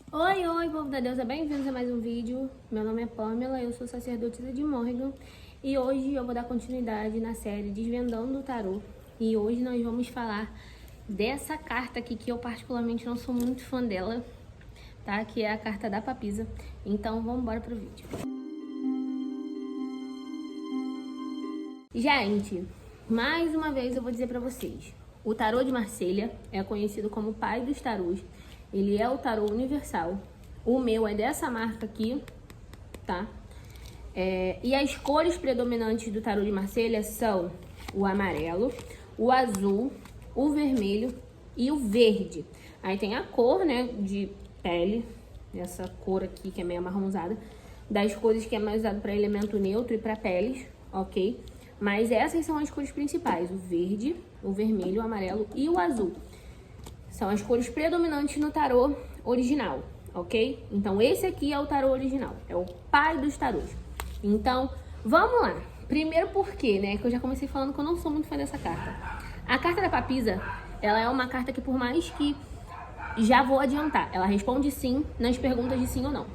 Oi, oi, povo da deusa, bem-vindos a mais um vídeo. Meu nome é Pamela, eu sou sacerdotisa de Morrigan e hoje eu vou dar continuidade na série Desvendando o Tarô. E hoje nós vamos falar dessa carta aqui que eu particularmente não sou muito fã dela, tá? Que é a carta da papisa. Então vamos embora pro vídeo. Gente, mais uma vez eu vou dizer pra vocês, o tarô de Marselha é conhecido como o pai dos tarôs. Ele é o tarô universal. O meu é dessa marca aqui, tá? E as cores predominantes do tarô de Marselha são o amarelo, o azul, o vermelho e o verde. Aí tem a cor, né, de pele, essa cor aqui que é meio amarronzada, das cores que é mais usado para elemento neutro e para peles, ok? Mas essas são as cores principais, o verde, o vermelho, o amarelo e o azul. São as cores predominantes no tarô original, ok? Então esse aqui é o tarô original, é o pai dos tarôs. Então, vamos lá. Primeiro porque, né, que eu já comecei falando que eu não sou muito fã dessa carta. A carta da papisa, ela é uma carta que por mais que, já vou adiantar, ela responde sim nas perguntas de sim ou não.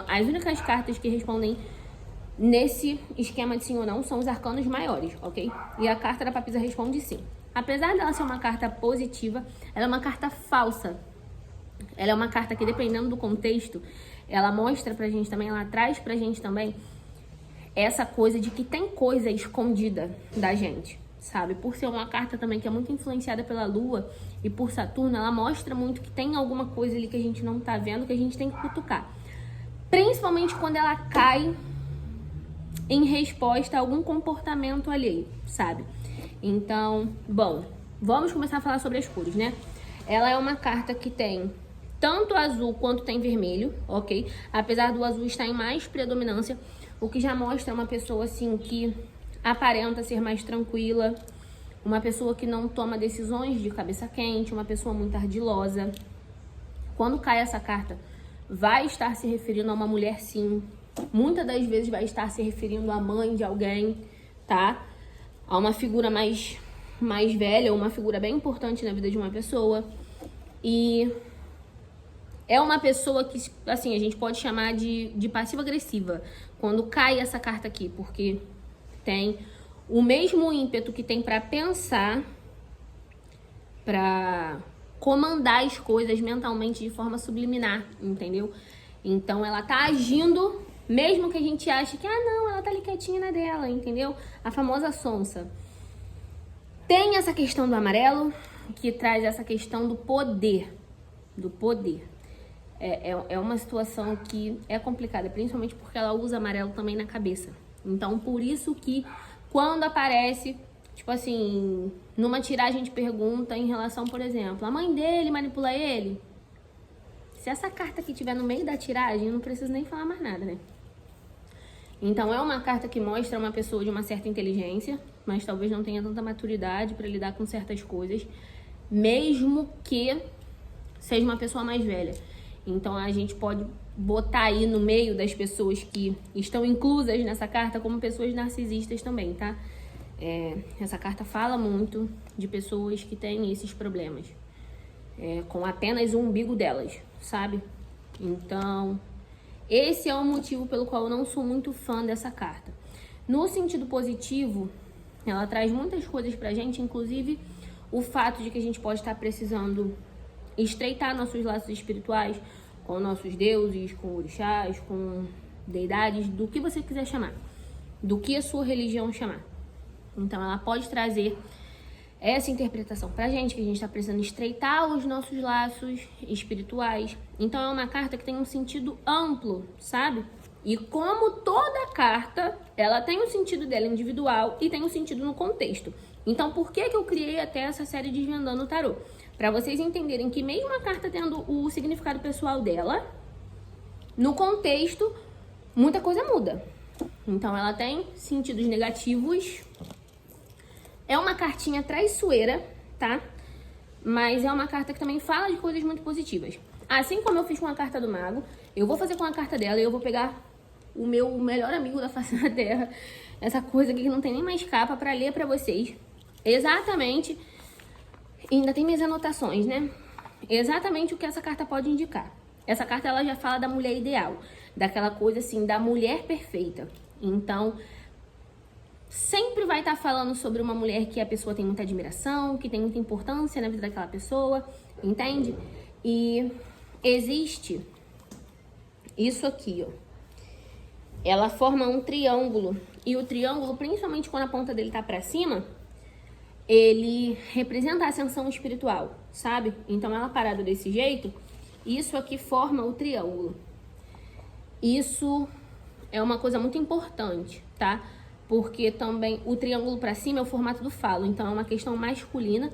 As únicas cartas que respondem nesse esquema de sim ou não são os arcanos maiores, ok? E a carta da papisa responde sim. Apesar dela ser uma carta positiva, ela é uma carta falsa. Ela é uma carta que, dependendo do contexto, ela mostra pra gente também, ela traz pra gente também essa coisa de que tem coisa escondida da gente, sabe? Por ser uma carta também que é muito influenciada pela Lua e por Saturno, ela mostra muito que tem alguma coisa ali que a gente não tá vendo, que a gente tem que cutucar. Principalmente quando ela cai em resposta a algum comportamento alheio, sabe? Então, bom, vamos começar a falar sobre as cores, né? Ela é uma carta que tem tanto azul quanto tem vermelho, ok? Apesar do azul estar em mais predominância, o que já mostra uma pessoa assim que aparenta ser mais tranquila, uma pessoa que não toma decisões de cabeça quente, uma pessoa muito ardilosa. Quando cai essa carta, vai estar se referindo a uma mulher, sim. Muitas das vezes vai estar se referindo à mãe de alguém, tá? A uma figura mais velha, uma figura bem importante na vida de uma pessoa. E é uma pessoa que, assim, a gente pode chamar de passiva-agressiva quando cai essa carta aqui, porque tem o mesmo ímpeto que tem pra pensar, pra comandar as coisas mentalmente de forma subliminar, entendeu? Então ela tá agindo, mesmo que a gente ache que, não, ela tá ali quietinha na dela, entendeu? A famosa sonsa. Tem essa questão do amarelo, que traz essa questão do poder. Do poder. É uma situação que é complicada, principalmente porque ela usa amarelo também na cabeça. Então, por isso que quando aparece, tipo assim, numa tiragem de pergunta em relação, por exemplo, a mãe dele manipula ele. Se essa carta aqui estiver no meio da tiragem, eu não preciso nem falar mais nada, né? Então, é uma carta que mostra uma pessoa de uma certa inteligência, mas talvez não tenha tanta maturidade para lidar com certas coisas, mesmo que seja uma pessoa mais velha. Então, a gente pode botar aí no meio das pessoas que estão inclusas nessa carta como pessoas narcisistas também, tá? Essa carta fala muito de pessoas que têm esses problemas, com apenas o umbigo delas, sabe? Então, esse é o motivo pelo qual eu não sou muito fã dessa carta. No sentido positivo, ela traz muitas coisas pra gente, inclusive o fato de que a gente pode estar precisando estreitar nossos laços espirituais com nossos deuses, com orixás, com deidades, do que você quiser chamar, do que a sua religião chamar. Então ela pode trazer essa interpretação pra gente, que a gente tá precisando estreitar os nossos laços espirituais. Então é uma carta que tem um sentido amplo, sabe? E como toda carta, ela tem o sentido dela individual e tem o sentido no contexto. Então por que eu criei até essa série Desvendando o Tarô? Pra vocês entenderem que mesmo a carta tendo o significado pessoal dela, no contexto, muita coisa muda. Então ela tem sentidos negativos. É uma cartinha traiçoeira, tá? Mas é uma carta que também fala de coisas muito positivas. Assim como eu fiz com a carta do mago, eu vou fazer com a carta dela e eu vou pegar o meu melhor amigo da face da terra, essa coisa aqui que não tem nem mais capa, pra ler pra vocês. Exatamente. Ainda tem minhas anotações, né? Exatamente o que essa carta pode indicar. essa carta ela já fala da mulher ideal, daquela coisa assim, da mulher perfeita. Então, sempre vai estar falando sobre uma mulher que a pessoa tem muita admiração, que tem muita importância na vida daquela pessoa, entende? E existe isso aqui, ó. Ela forma um triângulo, e o triângulo, principalmente quando a ponta dele tá pra cima, ele representa a ascensão espiritual, sabe? Então, ela parada desse jeito, isso aqui forma o triângulo. Isso é uma coisa muito importante, tá? Porque também o triângulo pra cima é o formato do falo, então é uma questão masculina.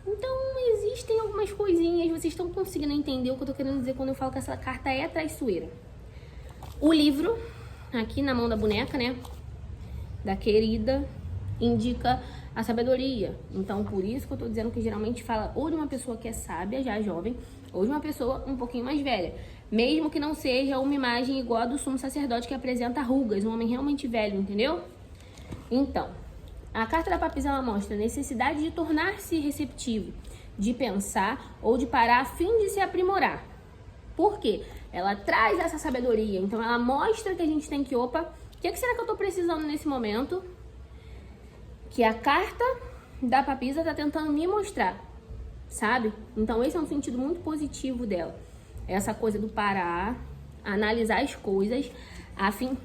Então, existem algumas coisinhas, vocês estão conseguindo entender o que eu tô querendo dizer quando eu falo que essa carta é traiçoeira. O livro, aqui na mão da boneca, né, da querida, indica a sabedoria. Então, por isso que eu tô dizendo que geralmente fala ou de uma pessoa que é sábia, já jovem, ou de uma pessoa um pouquinho mais velha. Mesmo que não seja uma imagem igual a do sumo sacerdote que apresenta rugas, um homem realmente velho, entendeu? Então, a carta da papisa ela mostra a necessidade de tornar-se receptivo, de pensar ou de parar a fim de se aprimorar. Por quê? Ela traz essa sabedoria, então ela mostra que a gente tem que, opa, o que será que eu tô precisando nesse momento? Que a carta da papisa tá tentando me mostrar, sabe? Então esse é um sentido muito positivo dela. Essa coisa do parar, analisar as coisas, a fim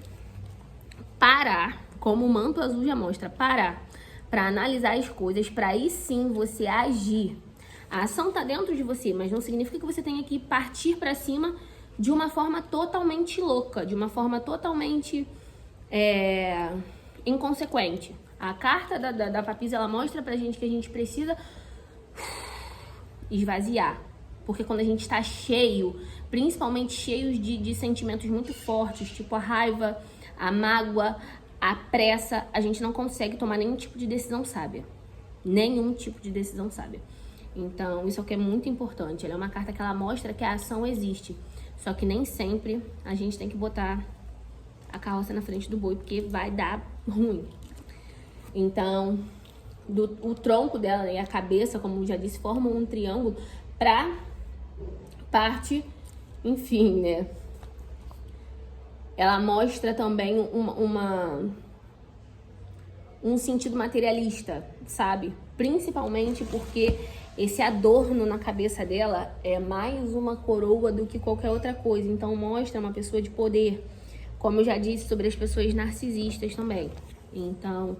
parar, como o manto azul já mostra, parar para analisar as coisas, para aí sim você agir. A ação tá dentro de você, mas não significa que você tenha que partir para cima de uma forma totalmente louca, de uma forma totalmente inconsequente. A carta da papisa, ela mostra pra gente que a gente precisa esvaziar. Porque quando a gente tá cheio, principalmente cheios de sentimentos muito fortes, tipo a raiva, a mágoa, a pressa, a gente não consegue tomar nenhum tipo de decisão sábia. Nenhum tipo de decisão sábia. Então, isso aqui é muito importante. Ela é uma carta que ela mostra que a ação existe. Só que nem sempre a gente tem que botar a carroça na frente do boi, porque vai dar ruim. Então, o tronco dela e a cabeça, como já disse, formam um triângulo pra parte, enfim, né? Ela mostra também um sentido materialista, sabe? Principalmente porque esse adorno na cabeça dela é mais uma coroa do que qualquer outra coisa. Então mostra uma pessoa de poder, como eu já disse sobre as pessoas narcisistas também. Então,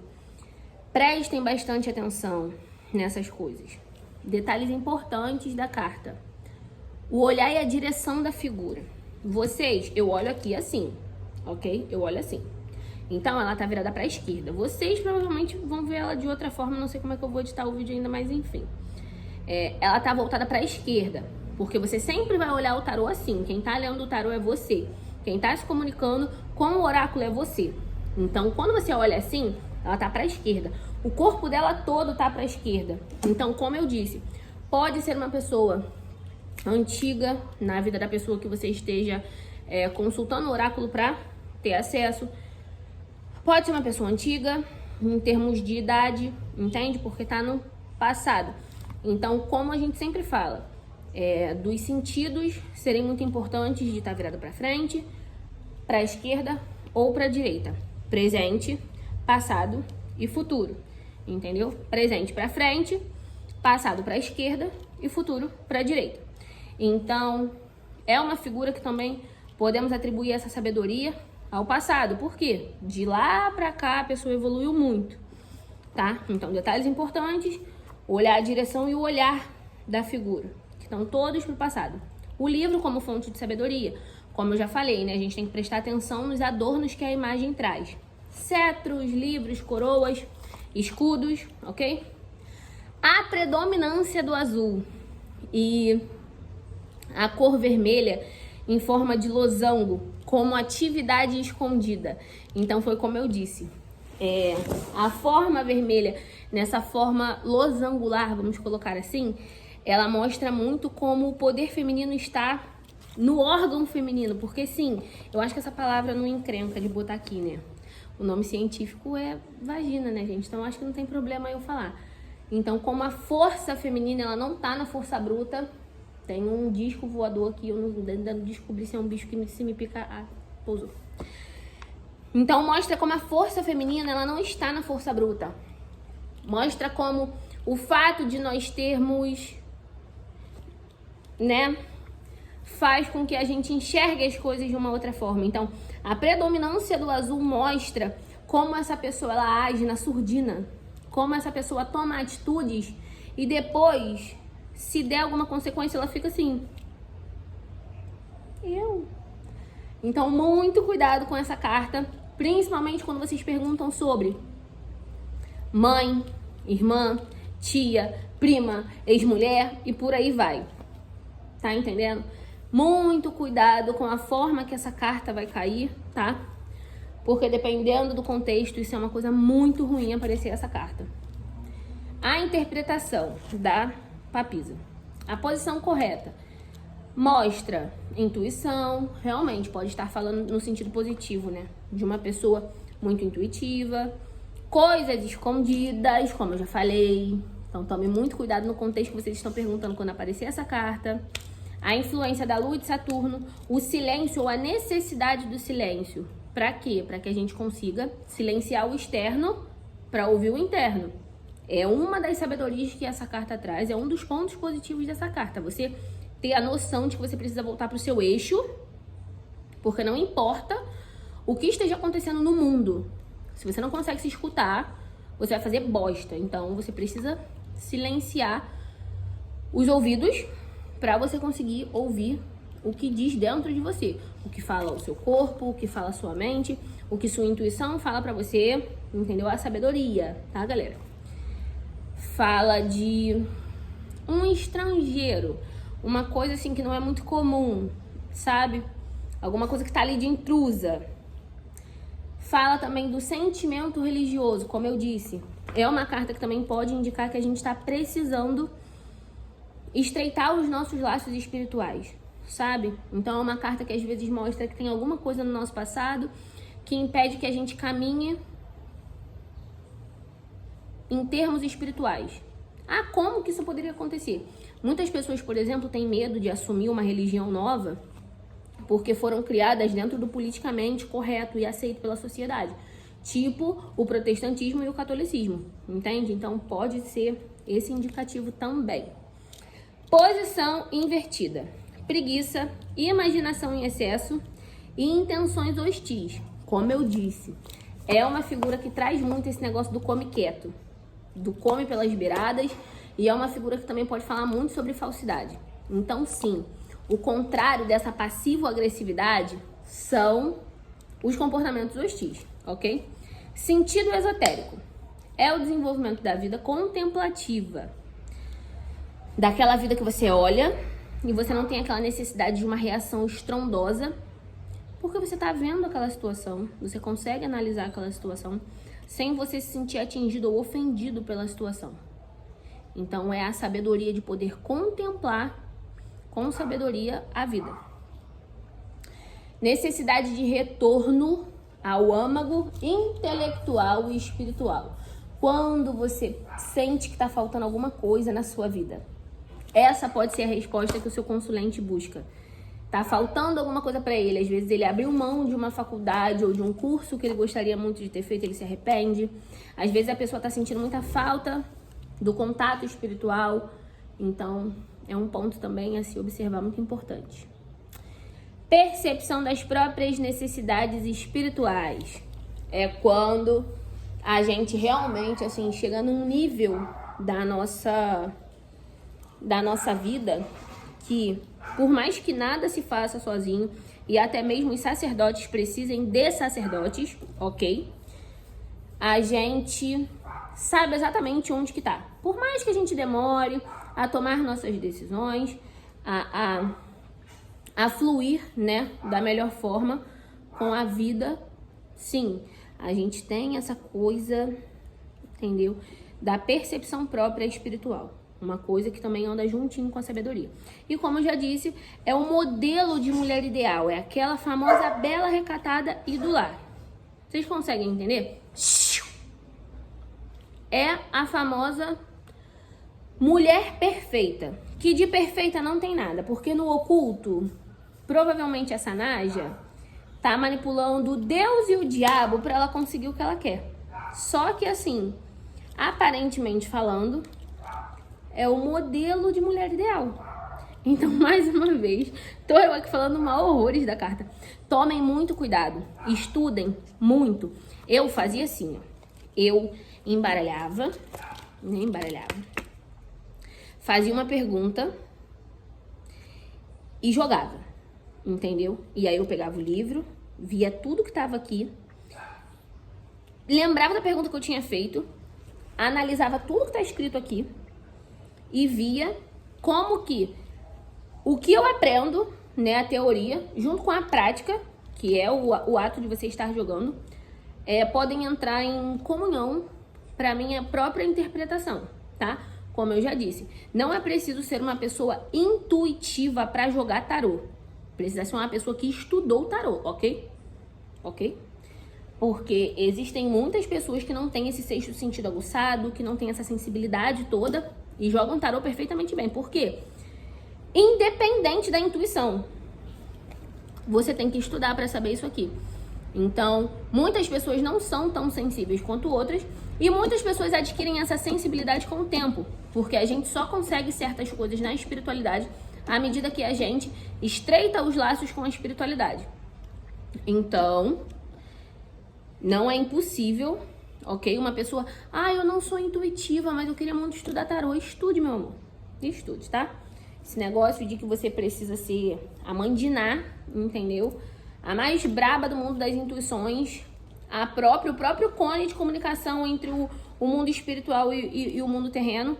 prestem bastante atenção nessas coisas. Detalhes importantes da carta. O olhar e a direção da figura. Vocês, eu olho aqui assim, ok? Eu olho assim. Então, ela tá virada pra esquerda. Vocês provavelmente vão ver ela de outra forma, não sei como é que eu vou editar o vídeo ainda, mas enfim. Ela tá voltada pra esquerda, porque você sempre vai olhar o tarô assim. Quem tá lendo o tarô é você. Quem tá se comunicando com o oráculo é você. Então, quando você olha assim, ela tá pra esquerda. O corpo dela todo tá pra esquerda. Então, como eu disse, pode ser uma pessoa antiga na vida da pessoa que você esteja consultando o oráculo pra ter acesso. Pode ser uma pessoa antiga, em termos de idade, entende? Porque tá no passado. Então, como a gente sempre fala, dos sentidos serem muito importantes de estar virado para frente, para a esquerda ou para a direita. Presente, passado e futuro, entendeu? Presente para frente, passado para a esquerda e futuro para a direita. Então, é uma figura que também podemos atribuir essa sabedoria ao passado. Por quê? De lá para cá a pessoa evoluiu muito, tá? Então, detalhes importantes: olhar a direção e o olhar da figura, que estão todos pro passado. O livro como fonte de sabedoria, como eu já falei, né? A gente tem que prestar atenção nos adornos que a imagem traz. Cetros, livros, coroas, escudos, ok? A predominância do azul e a cor vermelha em forma de losango, como atividade escondida. Então foi como eu disse, a forma vermelha, nessa forma losangular, vamos colocar assim, ela mostra muito como o poder feminino está no órgão feminino, porque sim, eu acho que essa palavra não encrenca de botar aqui, né? O nome científico é vagina, né, gente? Então acho que não tem problema eu falar. Então, como a força feminina, ela não tá na força bruta, Tem um disco voador aqui, eu ainda não descobri se é um bicho que se me pica, pousou. Então mostra como a força feminina, ela não está na força bruta. Mostra como o fato de nós termos, né, faz com que a gente enxergue as coisas de uma outra forma. Então, a predominância do azul mostra como essa pessoa ela age na surdina, como essa pessoa toma atitudes e depois, se der alguma consequência, ela fica assim. Então, muito cuidado com essa carta, principalmente quando vocês perguntam sobre mãe, irmã, tia, prima, ex-mulher e por aí vai. Tá entendendo? Muito cuidado com a forma que essa carta vai cair, tá? Porque dependendo do contexto, isso é uma coisa muito ruim aparecer essa carta. A interpretação da papisa. A posição correta mostra intuição, realmente pode estar falando no sentido positivo, né? De uma pessoa muito intuitiva, coisas escondidas, como eu já falei. Então tome muito cuidado no contexto que vocês estão perguntando quando aparecer essa carta. A influência da Lua e de Saturno, o silêncio ou a necessidade do silêncio. Para quê? Para que a gente consiga silenciar o externo para ouvir o interno. É uma das sabedorias que essa carta traz, é um dos pontos positivos dessa carta. Você ter a noção de que você precisa voltar para o seu eixo, porque não importa o que esteja acontecendo no mundo. Se você não consegue se escutar, você vai fazer bosta. Então, você precisa silenciar os ouvidos para você conseguir ouvir o que diz dentro de você. O que fala o seu corpo, o que fala a sua mente, o que sua intuição fala para você, entendeu? A sabedoria, tá, galera? Fala de um estrangeiro, uma coisa assim que não é muito comum, sabe? Alguma coisa que tá ali de intrusa. Fala também do sentimento religioso, como eu disse. É uma carta que também pode indicar que a gente está precisando estreitar os nossos laços espirituais, sabe? Então é uma carta que às vezes mostra que tem alguma coisa no nosso passado que impede que a gente caminhe em termos espirituais. Como que isso poderia acontecer? Muitas pessoas, por exemplo, têm medo de assumir uma religião nova porque foram criadas dentro do politicamente correto e aceito pela sociedade. Tipo o protestantismo e o catolicismo, entende? Então pode ser esse indicativo também. Posição invertida. Preguiça, imaginação em excesso e intenções hostis. Como eu disse, é uma figura que traz muito esse negócio do come quieto, do come pelas beiradas, e é uma figura que também pode falar muito sobre falsidade. Então, sim, o contrário dessa passivo-agressividade são os comportamentos hostis, ok? Sentido esotérico é o desenvolvimento da vida contemplativa, daquela vida que você olha e você não tem aquela necessidade de uma reação estrondosa, porque você está vendo aquela situação, você consegue analisar aquela situação sem você se sentir atingido ou ofendido pela situação. Então é a sabedoria de poder contemplar com sabedoria a vida. Necessidade de retorno ao âmago intelectual e espiritual. Quando você sente que está faltando alguma coisa na sua vida, essa pode ser a resposta que o seu consulente busca. Tá faltando alguma coisa para ele. Às vezes ele abriu mão de uma faculdade ou de um curso que ele gostaria muito de ter feito, ele se arrepende. Às vezes a pessoa está sentindo muita falta do contato espiritual. Então, é um ponto também a se observar muito importante. Percepção das próprias necessidades espirituais. É quando a gente realmente, assim, chega num nível da nossa vida que, por mais que nada se faça sozinho, e até mesmo os sacerdotes precisem de sacerdotes, ok? A gente sabe exatamente onde que tá. Por mais que a gente demore a tomar nossas decisões, a fluir, né, da melhor forma com a vida, sim, a gente tem essa coisa, entendeu? Da percepção própria espiritual. Uma coisa que também anda juntinho com a sabedoria. E como eu já disse, é o modelo de mulher ideal. É aquela famosa bela, recatada e do lar. Vocês conseguem entender? É a famosa mulher perfeita. que de perfeita não tem nada, porque no oculto, provavelmente essa Naja tá manipulando Deus e o diabo para ela conseguir o que ela quer. Só que assim, aparentemente falando, é o modelo de mulher ideal. Então, mais uma vez, tô eu aqui falando mal horrores da carta. Tomem muito cuidado, estudem muito. Eu fazia assim, ó. Eu embaralhava, fazia uma pergunta e jogava, entendeu? E aí eu pegava o livro, via tudo que tava aqui, lembrava da pergunta que eu tinha feito, analisava tudo que tá escrito aqui e via como que o que eu aprendo, né, a teoria, junto com a prática, que é o ato de você estar jogando, podem entrar em comunhão para minha própria interpretação, tá? Como eu já disse, não é preciso ser uma pessoa intuitiva para jogar tarô. Precisa ser uma pessoa que estudou tarô, ok? Ok? Porque existem muitas pessoas que não têm esse sexto sentido aguçado, que não têm essa sensibilidade toda e jogam tarô perfeitamente bem. Por quê? Independente da intuição, você tem que estudar para saber isso aqui. Então, muitas pessoas não são tão sensíveis quanto outras e muitas pessoas adquirem essa sensibilidade com o tempo, porque a gente só consegue certas coisas na espiritualidade à medida que a gente estreita os laços com a espiritualidade. Então, não é impossível, ok? Uma pessoa, eu não sou intuitiva, mas eu queria muito estudar tarô. Estude, meu amor. Estude, tá? Esse negócio de que você precisa ser a mãe de Ná, entendeu? A mais braba do mundo das intuições, o próprio cone de comunicação entre o mundo espiritual e o mundo terreno.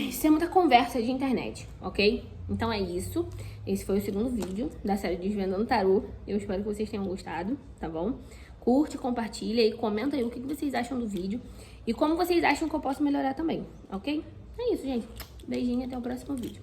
Isso é muita conversa de internet, ok? Então é isso. Esse foi o segundo vídeo da série Desvendando Tarô. Eu espero que vocês tenham gostado, tá bom? Curte, compartilha e comenta aí o que vocês acham do vídeo e como vocês acham que eu posso melhorar também, ok? É isso, gente. Beijinho e até o próximo vídeo.